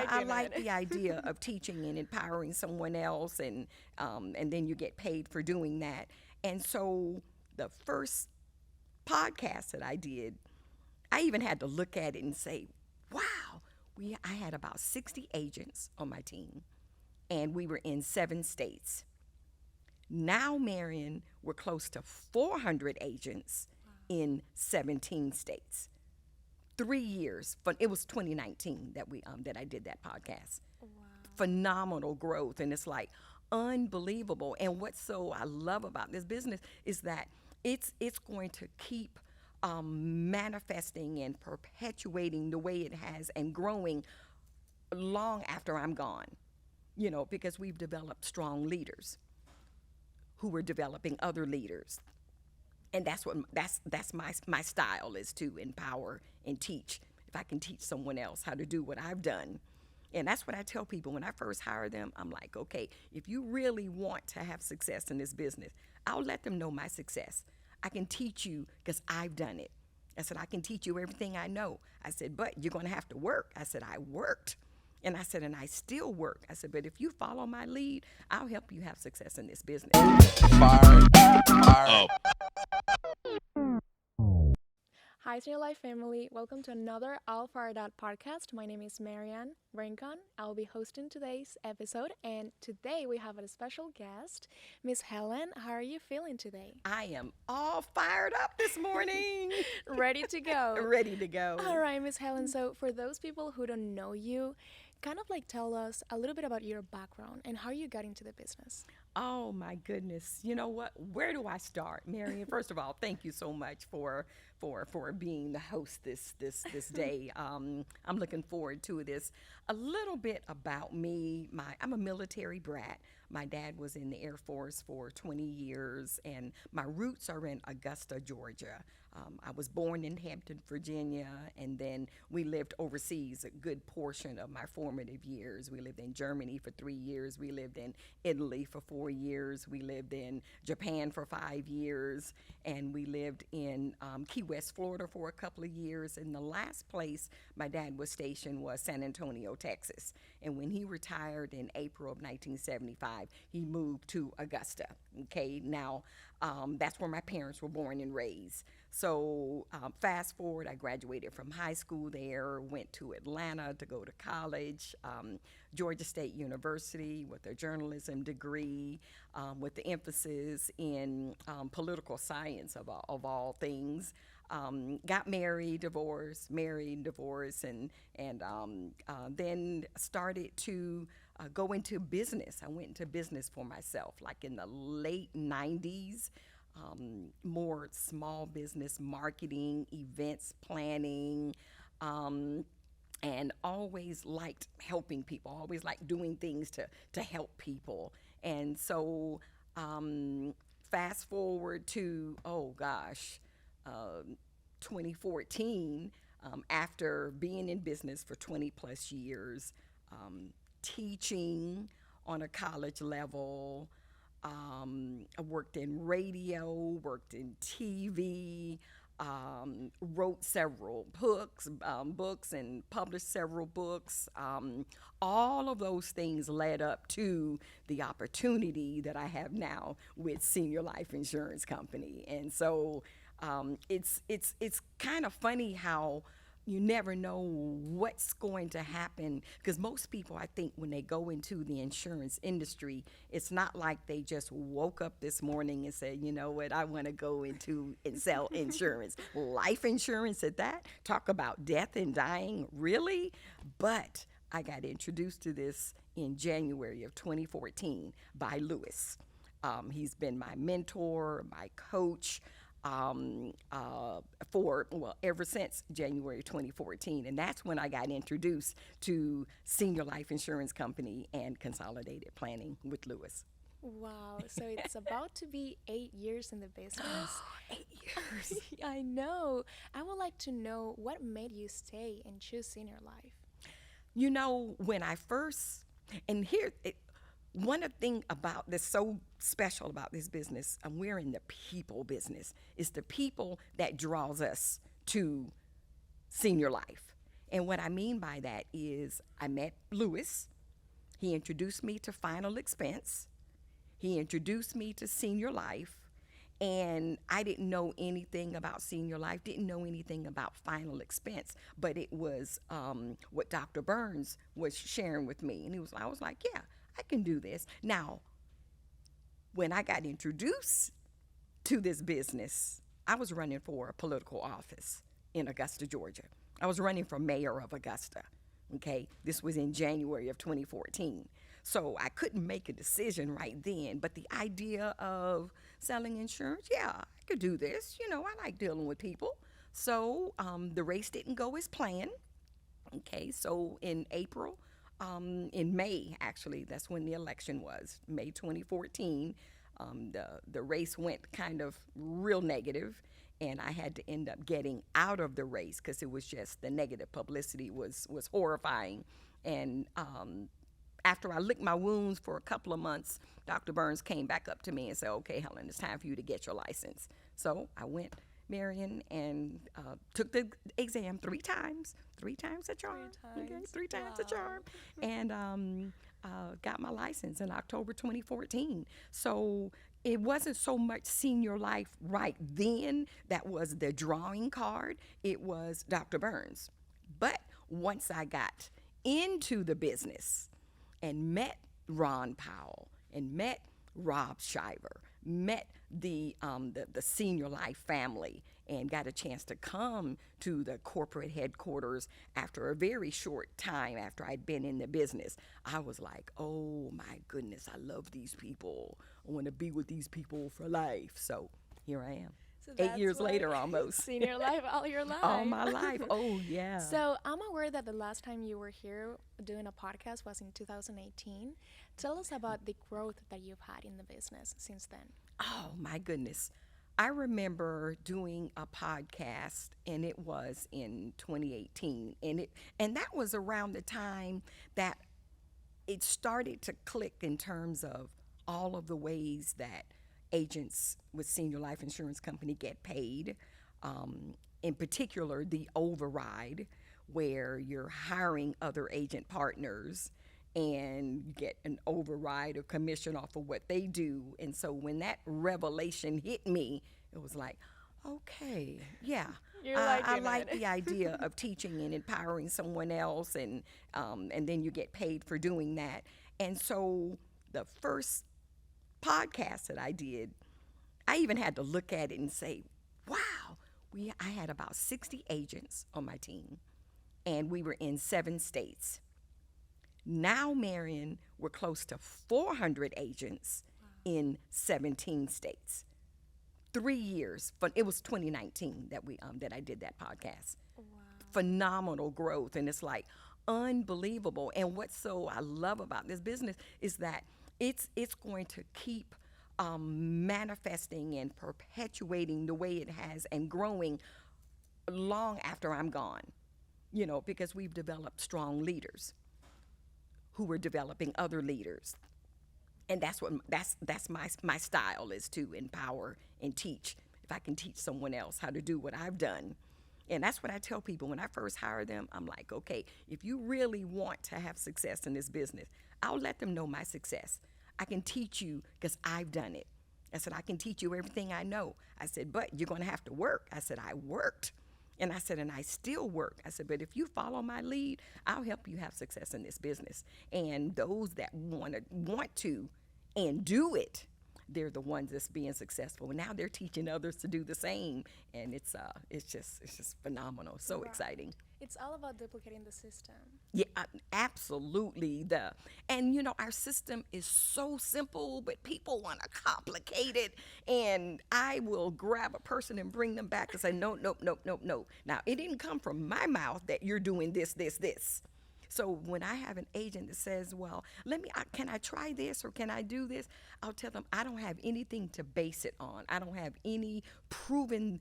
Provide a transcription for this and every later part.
I like the idea of teaching and empowering someone else, and then you get paid for doing that. And so the first podcast that I did, I even had to look at it and say, wow, I had about 60 agents on my team, and we were in 7 states. Now, Marion, we're close to 400 agents in 17 states. 3 years, but it was 2019 that I did that podcast. Wow. Phenomenal growth, and it's like unbelievable. And what so I love about this business is that it's going to keep manifesting and perpetuating the way it has and growing long after I'm gone. Because we've developed strong leaders who are developing other leaders, and that's my style, is to empower and teach. If I can teach someone else how to do what I've done. And that's what I tell people when I first hire them. I'm like, okay, if you really want to have success in this business, I'll let them know my success. I can teach you because I've done it. I said, I can teach you everything I know. I said, but you're going to have to work. I said, I worked. And I said, and I still work. I said, but if you follow my lead, I'll help you have success in this business. Fire up. Hi, Senior Life family. Welcome to another All Fired Out podcast. My name is Marianne Rincon. I'll be hosting today's episode, and today we have a special guest, Miss Helen. How are you feeling today? I am all fired up this morning. Ready to go. Ready to go. All right, Miss Helen. So for those people who don't know you, kind of like tell us a little bit about your background and how you got into the business. Oh my goodness! You know what? Where do I start, Marion? First of all, thank you so much for being the host this day. I'm looking forward to this. A little bit about me. I'm a military brat. My dad was in the Air Force for 20 years, and my roots are in Augusta, Georgia. I was born in Hampton, Virginia, and then we lived overseas a good portion of my formative years. We lived in Germany for 3 years. We lived in Italy for 4 years. We lived in Japan for 5 years, and we lived in Key West, Florida for a couple of years. And the last place my dad was stationed was San Antonio, Texas. And when he retired in April of 1975, he moved to Augusta. Okay, now that's where my parents were born and raised. So fast forward, I graduated from high school there, went to Atlanta to go to college, Georgia State University with a journalism degree, with the emphasis in political science of all things. Got married, divorced, and then started to go into business. I went into business for myself, like in the late 90s. More small business marketing, events planning, and always liked helping people, always liked doing things to help people. And so fast forward to, 2014, after being in business for 20 plus years, teaching on a college level. I worked in radio, worked in TV, wrote several books and published several books. All of those things led up to the opportunity that I have now with Senior Life Insurance Company. And so it's kind of funny how you never know what's going to happen, because most people, I think, when they go into the insurance industry, it's not like they just woke up this morning and said, you know what, I want to go into and sell insurance. Life insurance at that. Talk about death and dying, really? But I got introduced to this in January of 2014 by Lewis. He's been my mentor, my coach, ever since January 2014. And that's when I got introduced to Senior Life Insurance Company and Consolidated Planning with Lewis. Wow, so it's about to be 8 years in the business. 8 years. I know. I would like to know what made you stay and choose Senior Life. You know, when I first, and here, one of the things about that's so special about this business, and we're in the people business, is the people that draws us to Senior Life. And what I mean by that is I met Lewis. He introduced me to Final Expense. He introduced me to Senior Life. And I didn't know anything about Senior Life, didn't know anything about Final Expense, but it was what Dr. Burns was sharing with me. And I was like, yeah, I can do this. Now, when I got introduced to this business, I was running for a political office in Augusta, Georgia. I was running for mayor of Augusta. Okay, this was in January of 2014. So I couldn't make a decision right then, but the idea of selling insurance, yeah, I could do this. I like dealing with people. So the race didn't go as planned. Okay, so in May, actually, that's when the election was, May 2014, the race went kind of real negative, and I had to end up getting out of the race because it was just the negative publicity was horrifying. And after I licked my wounds for a couple of months, Dr. Burns came back up to me and said, okay, Helen, it's time for you to get your license. So I went, Marion, and took the exam three times a charm. Three times a charm. And got my license in October 2014. So it wasn't so much Senior Life right then that was the drawing card. It was Dr. Burns. But once I got into the business and met Ron Powell and met Rob Shiver, met the Senior Life family, and got a chance to come to the corporate headquarters after a very short time after I'd been in the business, I was like, oh my goodness, I love these people. I want to be with these people for life. So here I am. So 8 years later almost. Senior Life all your life. All my life. Oh, yeah. So I'm aware that the last time you were here doing a podcast was in 2018. Tell us about the growth that you've had in the business since then. Oh, my goodness. I remember doing a podcast, and it was in 2018. And that was around the time that it started to click in terms of all of the ways that agents with Senior Life Insurance Company get paid. In particular, the override, where you're hiring other agent partners and you get an override or commission off of what they do. And so when that revelation hit me, it was like, okay, yeah, I like the idea of teaching and empowering someone else, and then you get paid for doing that. And so the first podcast that I did, I even had to look at it and say, wow, I had about 60 agents on my team, and we were in 7 states. Now, Marion, we're close to 400 agents in 17 states. 3 years, but it was 2019 that I did that podcast. Wow. Phenomenal growth, and it's like unbelievable. And what I love about this business is that it's going to keep manifesting and perpetuating the way it has and growing long after I'm gone, because we've developed strong leaders who are developing other leaders. And that's my style, is to empower and teach. If I can teach someone else how to do what I've done. And that's what I tell people when I first hire them. I'm like, okay, if you really want to have success in this business, I'll let them know my success. I can teach you because I've done it. I said, I can teach you everything I know. I said, but you're going to have to work. I said, I worked. And I said, and I still work. I said, but if you follow my lead, I'll help you have success in this business. And those that want to and do it, they're the ones that's being successful. And now they're teaching others to do the same. And it's just phenomenal. So Right. exciting. It's all about duplicating the system. Yeah, absolutely. And our system is so simple, but people want to complicate it. And I will grab a person and bring them back and say, no, no, no, no, no. Now, it didn't come from my mouth that you're doing this, this, this. So when I have an agent that says, well, can I try this or can I do this? I'll tell them I don't have anything to base it on. I don't have any proven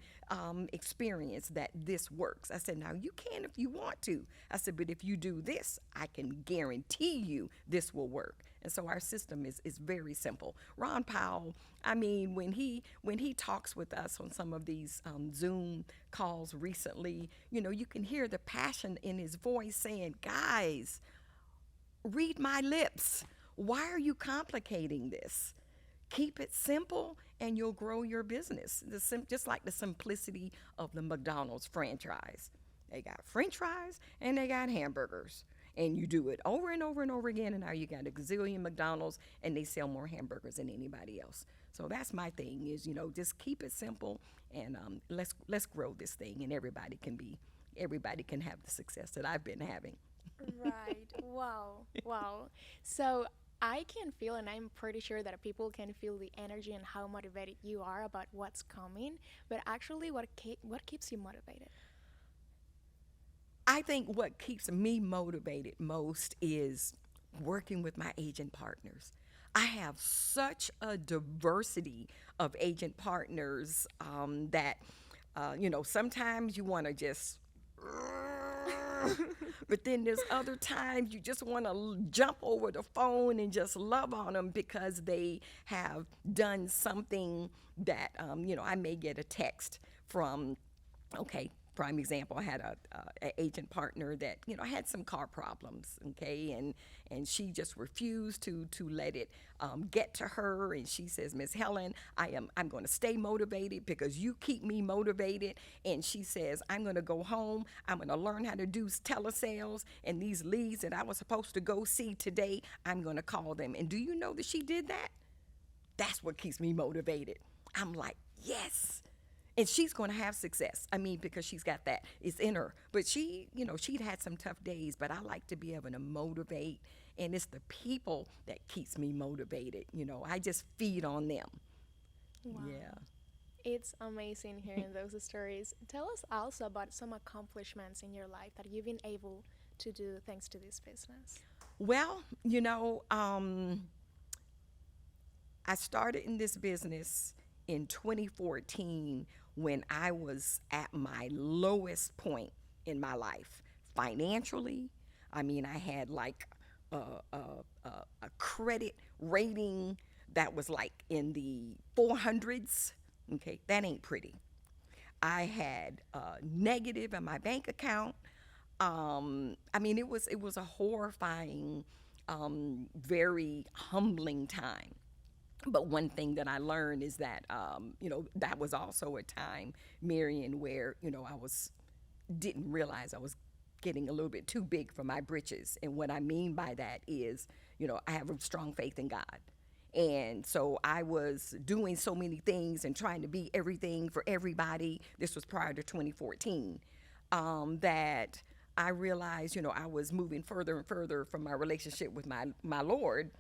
experience that this works. I said, now you can if you want to. I said, but if you do this, I can guarantee you this will work. And so our system is very simple. Ron Powell, I mean, when he talks with us on some of these Zoom calls recently, you can hear the passion in his voice saying, guys, read my lips. Why are you complicating this? Keep it simple and you'll grow your business. Just like the simplicity of the McDonald's franchise. They got French fries and they got hamburgers. And you do it over and over and over again, and now you got a gazillion McDonald's, and they sell more hamburgers than anybody else. So that's my thing is, just keep it simple, and let's grow this thing, and everybody can have the success that I've been having. Right. Wow. Wow. So I can feel, and I'm pretty sure that people can feel the energy and how motivated you are about what's coming. But actually, what keeps you motivated? I think what keeps me motivated most is working with my agent partners. I have such a diversity of agent partners that, sometimes you want to just, but then there's other times you just want to jump over the phone and just love on them because they have done something that, I may get a text from, okay, prime example, I had a agent partner that had some car problems, okay, and she just refused to let it get to her, and she says, Miss Helen, I'm going to stay motivated because you keep me motivated, and she says I'm going to go home, I'm going to learn how to do telesales, and these leads that I was supposed to go see today, I'm going to call them. And do you know that she did that? That's what keeps me motivated. I'm like, yes. And she's going to have success. I mean, because she's got that. It's in her. But she'd had some tough days, but I like to be able to motivate. And it's the people that keeps me motivated. I just feed on them. Wow. Yeah. It's amazing hearing those stories. Tell us also about some accomplishments in your life that you've been able to do thanks to this business. Well, I started in this business in 2014 when I was at my lowest point in my life financially. I mean, I had like a credit rating that was like in the 400s. Okay, that ain't pretty. I had negative in my bank account. I mean, it was a horrifying, very humbling time. But one thing that I learned is that, that was also a time, Marion, where, didn't realize I was getting a little bit too big for my britches. And what I mean by that is, I have a strong faith in God. And so I was doing so many things and trying to be everything for everybody. This was prior to 2014, that I realized, I was moving further and further from my relationship with my Lord.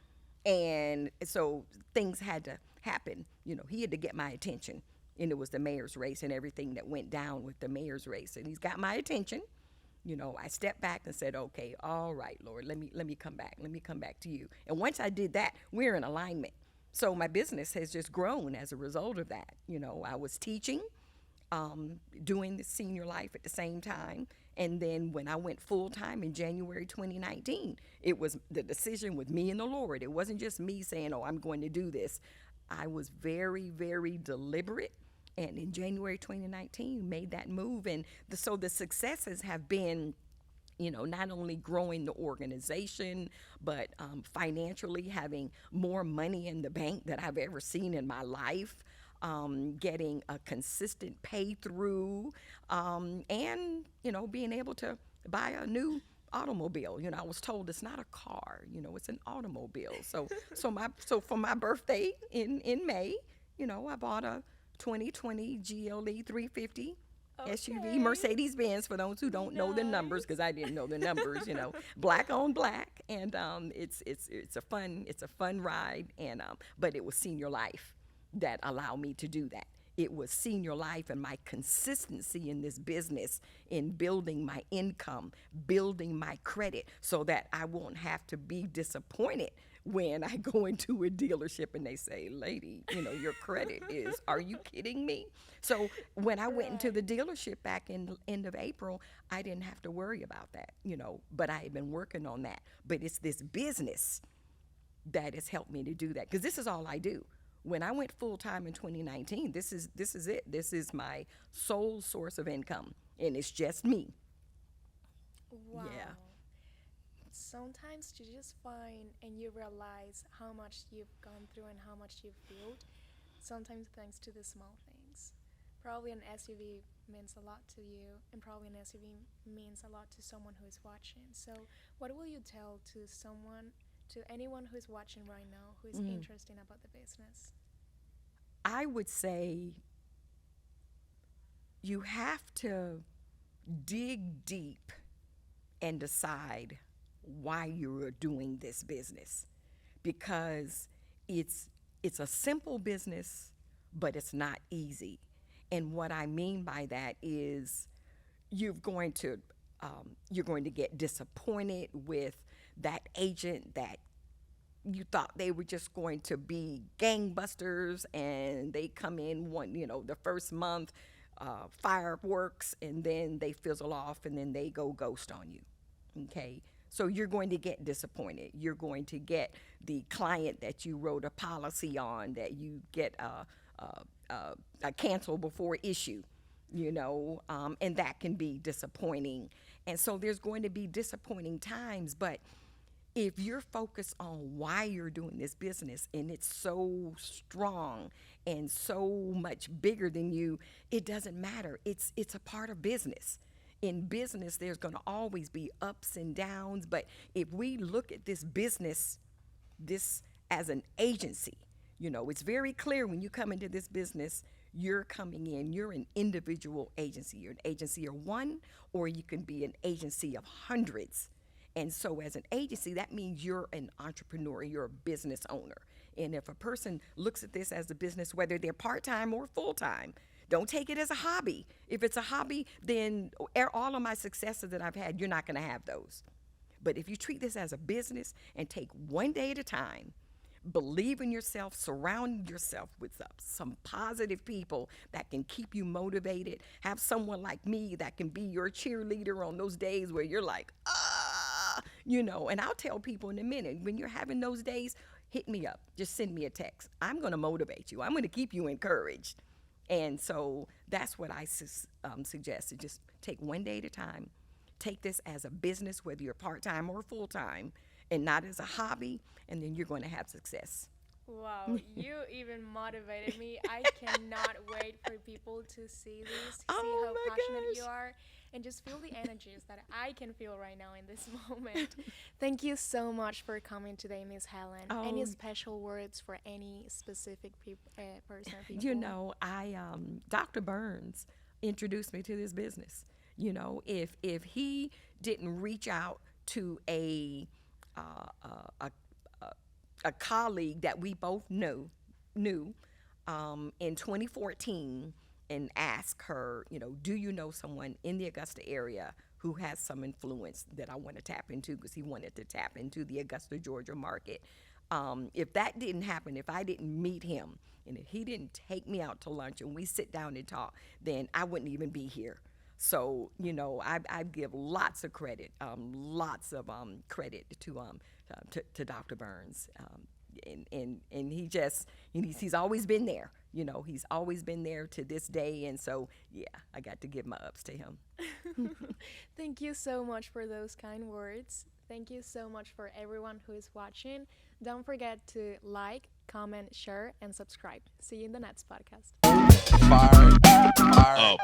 And so things had to happen. He had to get my attention. And it was the mayor's race and everything that went down with the mayor's race. And he's got my attention. I stepped back and said, okay, all right, Lord, let me come back. Let me come back to you. And once I did that, we're in alignment. So my business has just grown as a result of that. I was teaching, doing the senior life at the same time. And then when I went full-time in January 2019, it was the decision with me and the Lord. It wasn't just me saying, oh, I'm going to do this. I was very, very deliberate. And in January 2019, made that move. And so the successes have been, not only growing the organization, but financially having more money in the bank that I've ever seen in my life. Getting a consistent pay through, and being able to buy a new automobile. I was told it's not a car, it's an automobile. So for my birthday in May, I bought a 2020 GLE 350 SUV Mercedes Benz, for those who don't know the numbers, because I didn't know the numbers. Black on black, and it's a fun ride, and but it was senior life that allowed me to do that. It was senior life and my consistency in this business, in building my income, building my credit, so that I won't have to be disappointed when I go into a dealership and they say, lady, your credit is, are you kidding me? So when I went into the dealership back in the end of April, I didn't have to worry about that, but I had been working on that. But it's this business that has helped me to do that, because this is all I do. When I went full time in 2019, this is it. This is my sole source of income, and it's just me. Wow. Yeah. Sometimes you just find and you realize how much you've gone through and how much you've built, sometimes thanks to the small things. Probably an SUV means a lot to you, and probably an SUV means a lot to someone who is watching. So, what will you tell to anyone who is watching right now who is interested about the business? I would say you have to dig deep and decide why you're doing this business, because it's a simple business, but it's not easy. And what I mean by that is you're going to get disappointed with that agent that you thought they were just going to be gangbusters, and they come in the first month, fireworks, and then they fizzle off, and then they go ghost on you. Okay, so you're going to get disappointed. You're going to get the client that you wrote a policy on that you get a cancel before issue, and that can be disappointing. And so there's going to be disappointing times, but if you're focused on why you're doing this business and it's so strong and so much bigger than you, it doesn't matter. It's a part of business. In business, there's going to always be ups and downs, but if we look at this business, this as an agency, it's very clear when you come into this business, you're coming in, you're an individual agency. You're an agency of one, or you can be an agency of hundreds. And so as an agency, that means you're an entrepreneur, you're a business owner. And if a person looks at this as a business, whether they're part-time or full-time, don't take it as a hobby. If it's a hobby, then all of my successes that I've had, you're not going to have those. But if you treat this as a business and take one day at a time, believe in yourself, surround yourself with some positive people that can keep you motivated. Have someone like me that can be your cheerleader on those days where you're like, and I'll tell people in a minute, when you're having those days, hit me up. Just send me a text. I'm going to motivate you. I'm going to keep you encouraged. And so that's what I suggest, to just take one day at a time. Take this as a business, whether you're part-time or full-time, and not as a hobby, and then you're going to have success. Wow, you even motivated me. I cannot wait for people to see this, to see how passionate you are, and just feel the energies that I can feel right now in this moment. Thank you so much for coming today, Miss Helen. Any special words for any specific person or people? Dr. Burns introduced me to this business. If he didn't reach out to a colleague that we both knew in 2014 and ask her, do you know someone in the Augusta area who has some influence that I want to tap into, because he wanted to tap into the Augusta, Georgia market. If that didn't happen, if I didn't meet him, and if he didn't take me out to lunch and we sit down and talk, then I wouldn't even be here. So, I give lots of credit to Dr. Burns. And he's always been there. He's always been there to this day. And so, yeah, I got to give my ups to him. Thank you so much for those kind words. Thank you so much for everyone who is watching. Don't forget to like, comment, share, and subscribe. See you in the next podcast. Fire up.